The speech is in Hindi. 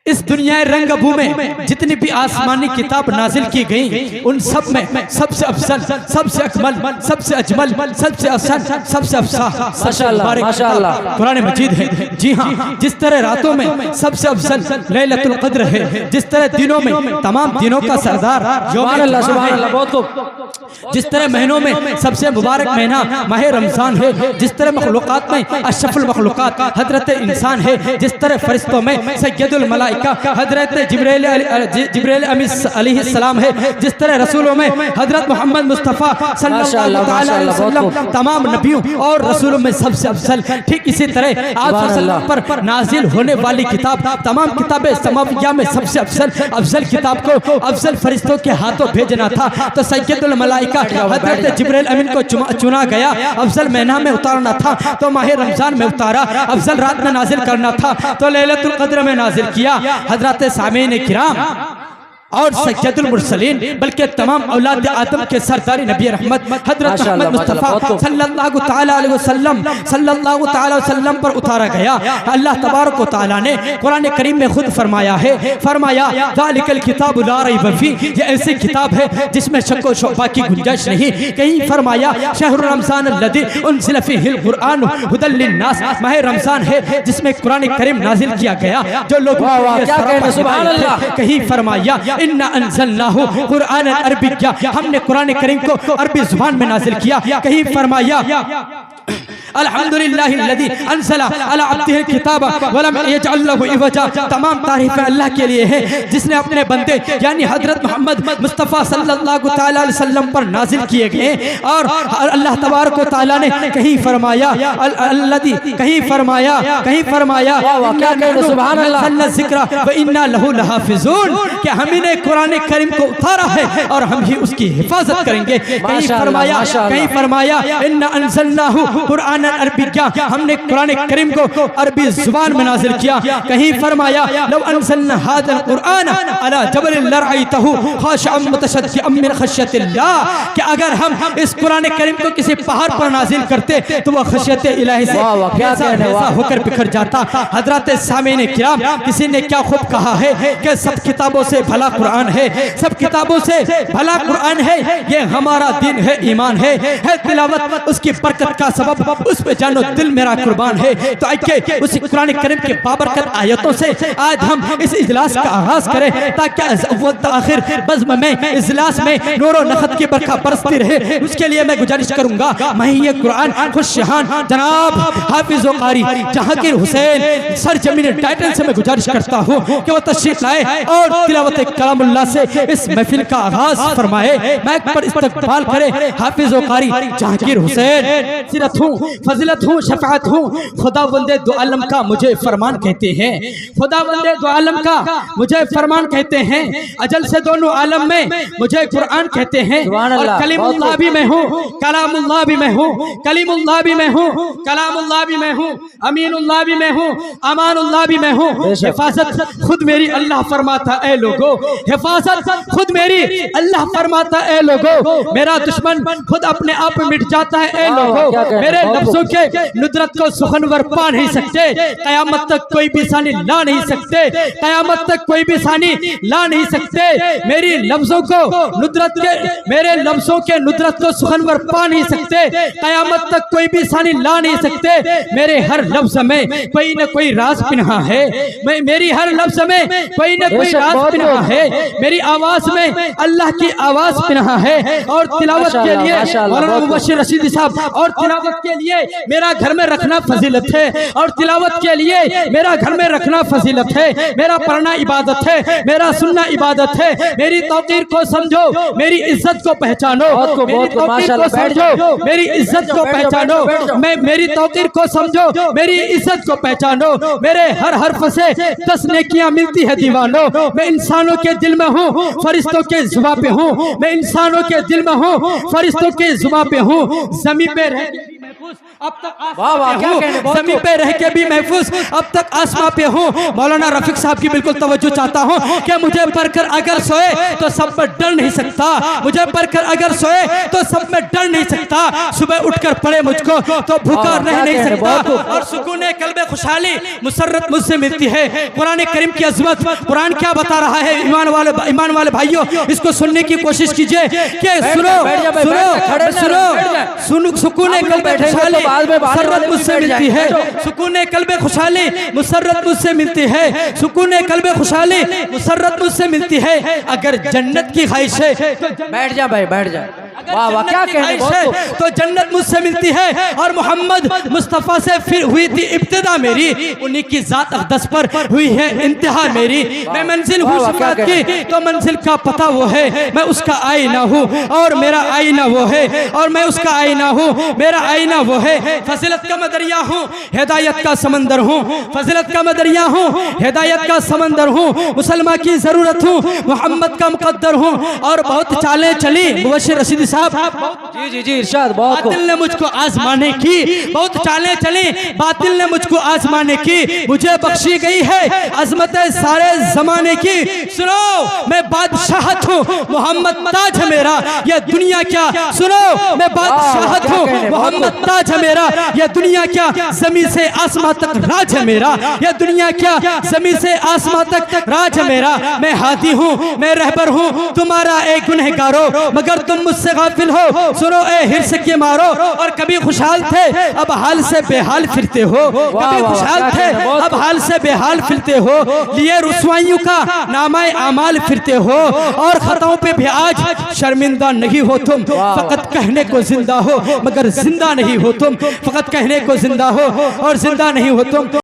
इस दुनिया रंगभू में जितनी भी आसमानी किताब नाजिल की गई उन सब में सबसे अफसल, सबसे अकमल, सबसे अजमल, सबसे अहसन, सबसे माशाअल्लाह कुरान मजीद है। जी हाँ, जिस तरह रातों में सबसे अफसल लैलतुल क़द्र है, जिस तरह दिनों में तमाम दिनों का सरदार जिस तरह महीनों में सबसे मुबारक महीना माह रमजान है, जिस तरह मखलूक़ात में अशरफुल मखलूक़ात हजरत इंसान है, जिस तरह फरिश्तों में सैयदुल मलाइका हजरत जिब्रील अलैहिस्सलाम है, जिस तरह रसूलों में हजरत मोहम्मद मुस्तफ़ा सल्लल्लाहु अलैहि वसल्लम तमाम नबियों और रसूलों में सबसे अफसल, ठीक इसी तरह आप पर नाजिल होने वाली किताब तमाम किताबें समाविया में सबसे अफसल किताब को अफसल फरिश्तों के हाथों भेजना था, तो सैयदुल मलाइका हजरत जिब्रील अमीन को चुना गया। अफजल महीना में उतारना था तो माह रमजान में उतारा, अफजल रात में नाजिल करना था तो लैलतुल क़द्र में नाजिल किया। हजरत सामीन किराम और सैयदुल मुरसलीन बल्कि तमाम औलाद आदम के सरदारी नबी रहमत हजरत मोहम्मद मुस्तफ़ा सल्लल्लाहु तआला अलैहि वसल्लम पर उतारा गया। अल्लाह तबारक व तआला ने कुरान करीम में खुद फरमाया ज़ालिकल किताबु ला रैब फीह, ये ऐसी किताब है जिसमें शक व शुबा की गुंजाइश नहीं। कहीं फरमाया शहर रमजान अल्लज़ी उनज़िल फ़ीहिल कुरान हुदल लिन्नास, माह रमजान है जिसमें कुरान करीम नाजिल किया गया जो लोग सुभान अल्लाह। कहीं फरमाया इन्ना अंज़लनाहु कुरान अरबिय्या, हमने कुरान करीम को अरबी जुबान में नाजिल किया। कहीं फरमाया अल्हम्दुलिल्लाहिल्लज़ी अंज़ला अला अब्दिहिल किताबा वलम यजअल लहु इवजा, तमाम तारीफ़ें अल्लाह के लिए है जिसने अपने बंदे यानी हजरत मोहम्मद मुस्तफ़ा सल्लल्लाहु तआला अलैहि वसल्लम पर नाजिल किए गए। और अल्लाह तबारक व तआला ने कहीं फरमाया कहीं फरमाया सुभान अल्लाह ज़िक्रा व इन्ना लहु लहाफ़िज़ून, कि हमने कुरान करीम को उतारा है और हम ही उसकी हिफाजत करेंगे। कहीं फरमाया इन्ना अंज़लनाहु कुरान अरबिय्या, हमने कुरान करीम को अरबी जुबान में नाजिल किया। कहीं फरमाया लव अंज़लना हाज़ल कुरान अला जबलिन लरअयतहु खाशिअन मुतशद्दिअन मिन खश्यतिल्लाह, कि अगर हम इस कुरान करीम को किसी पहाड़ पर नाजिल करते तो वह खशियत इलाही से ऐसा होकर बिखर जाता। हजरत सामीन किराम, किसी ने क्या खूब कहा है कि सब किताबों से भला कुरान है, सब किताबों से भला कुरान है, ये हमारा दीन है, ईमान है तिलावत उसकी बरकत का सबब, उस पे जानो दिल मेरा कुर्बान है। तो आइए उसी कुरान करीम के बाबरकत आयतों से आज हम इस इजलास का आगाज करें ताकि आखिर बज़्म में इजलास में नूर और नखत की बरखा बरसती रहे। उसके लिए मैं गुजारिश करूंगा महिए कुरान खुशहान जनाब हाफिज़ व कारी जहांगीर हुसैन सर जमीन टाइटल से मैं गुजारिश करता हूँ कि वो तशरीफ लाए और तिलावत कलामुल्लाह से इस महफिल का आगाज फरमाए। माइक पर इस्तकबाल करे हाफिज़ व कारी जहांगीर हुसैन। सिरत हूँ, फजीलत हूँ, शफाअत हूँ, खुदा बंदे दो आलम का मुझे फरमान कहते हैं, खुदा बंदे दो आलम का मुझे फरमान कहते हैं, अजल से दोनों आलम में मुझे कुरान कहते हैं। और कलीमुल्लाह भी मैं हूँ, कलामुल्लाह भी मैं हूँ, कलीमुल्लाह भी मैं हूँ, कलामुल्लाह भी मैं हूँ, अमीनुल्लाह भी मैं हूँ, अमानुल्लाह भी मैं हूँ। हिफाजत खुद मेरी अल्लाह फरमाता ए लोगो, हिफाजत खुद मेरी अल्लाह फरमाता ए लोगो, मेरा दुश्मन खुद अपने आप मिट जाता है ए लोगो, मेरे लफ्जों के नुदरत को सुखनवर पा नहीं सकते, कयामत तक कोई भी सानी ला नहीं सकते, कयामत तक कोई भी सानी ला नहीं सकते, मेरी लफ्जों को नुदरत के मेरे लफ्जों के नुदरत को सुखनवर पा नहीं सकते, कयामत तक कोई भी सानी ला नहीं सकते। मेरे हर लफ्ज में कोई न कोई राज पिन्हा है, मेरी हर लफ्ज में कोई न कोई राज पिन्हा है, मेरी आवाज में अल्लाह की आवाज पिन्हा है। और तिलावत के लिए मौलाना मुबश्शिर रशीदी साहब, और तिलावत के लिए मेरा घर में रखना फजीलत है, और तिलावत के लिए मेरा घर में रखना फजीलत है, मेरा पढ़ना इबादत है, मेरा सुनना इबादत है। मेरी तौकीर को समझो, मेरी इज्जत को पहचानो, मेरी तौकीर को समझो, मेरी इज्जत को पहचानो, मैं मेरी तौकीर को समझो, मेरी इज्जत को पहचानो। मेरे हर हर्फ से 10 नेकियां मिलती है दीवानो, मैं इंसानों के दिल में हूँ, फरिश्तों के जुबां पे हूँ, मैं इंसानों के दिल में हूँ, फरिश्तों के जुबां पे हूँ। ज़मीन पे रह अब तक जमीन पे रह के भी महफूज, अब तक आसमां पे हूँ। मौलाना रफीक साहब की बिल्कुल तवज्जो चाहता हूँ कि मुझे पढ़कर अगर सोए तो सब में डर नहीं सकता, मुझे पढ़कर अगर सोए तो सब में डर नहीं सकता, सुबह उठकर पढ़े मुझको तो भूखा रह नहीं सकता। और सुकून कल्बे खुशहाली मुसर्रत मुझसे मिलती है। कुरान करीम की अजमत, कुरान क्या बता रहा है ईमान वाले भाइयों, इसको सुनने की कोशिश कीजिए कि सुनो सुकून कल्बे खुशहाली मुसर्रत मुझसे मिलती है, सुकून कल्बे खुशहाली मुसर्रत मुझसे मिलती है, सुकून कल्बे खुशहाली मुसर्रत मुझसे मिलती है। अगर जन्नत की ख्वाहिश है तो बैठ जा भाई, बैठ जा। वाह वाह, क्या कहने तो जन्नत मुझसे मिलती है। और मोहम्मद मुस्तफ़ा से फिर हुई थी इब्तिदा मेरी, उन्हीं की जात अक़दस पर हुई है इंतहा मेरी। मैं मंजिल हूँ शुरुआत की तो मंजिल का पता वो है, मैं उसका आईना हूँ और मेरा आईना वो है, और मैं उसका आईना हूँ मेरा आईना वो है। फजीलत का मदरिया हूँ, हिदायत का समंदर हूँ, फजीलत का मदरिया हूँ, हिदायत का समंदर हूँ, मुसलमान की ज़रूरत हूँ, मोहम्मद का मुकद्दर हूँ। और बहुत चालें चली मुबश्शिर रशीदी साहब, जी जी जी इरशाद। बहुत बातिल ने मुझको आजमाने की, बहुत चालें चली बातिल ने मुझको आजमाने की, मुझे बख्शी गई है अजमत सारे जमाने की। सुनो मैं बादशाहत हूँ, मोहम्मद ताज है मेरा, यह दुनिया क्या। सुनो मैं बादशाहत हूँ, मोहम्मद ताज है मेरा, यह दुनिया क्या। जमीन से आसमां तक राज है मेरा, यह दुनिया क्या। जमीन से आसमां तक राज है मेरा। मैं हादी हूँ, मैं रहबर हूँ, तुम्हारा एक गुनहगारो, मगर तुम मुझसे गाफिल हो। सुनो ए हिर्स के मारो, और कभी खुशहाल थे अब हाल से बेहाल फिरते हो, कभी खुशहाल थे अब हाल से बेहाल फिरते हो। लिए रुसवाइयों का नामाए आमाल फिरते हो, और खताओं पे भी आज शर्मिंदा नहीं हो तुम। फकत कहने को जिंदा हो मगर जिंदा नहीं हो तुम, फकत कहने को जिंदा हो और जिंदा नहीं हो तुम।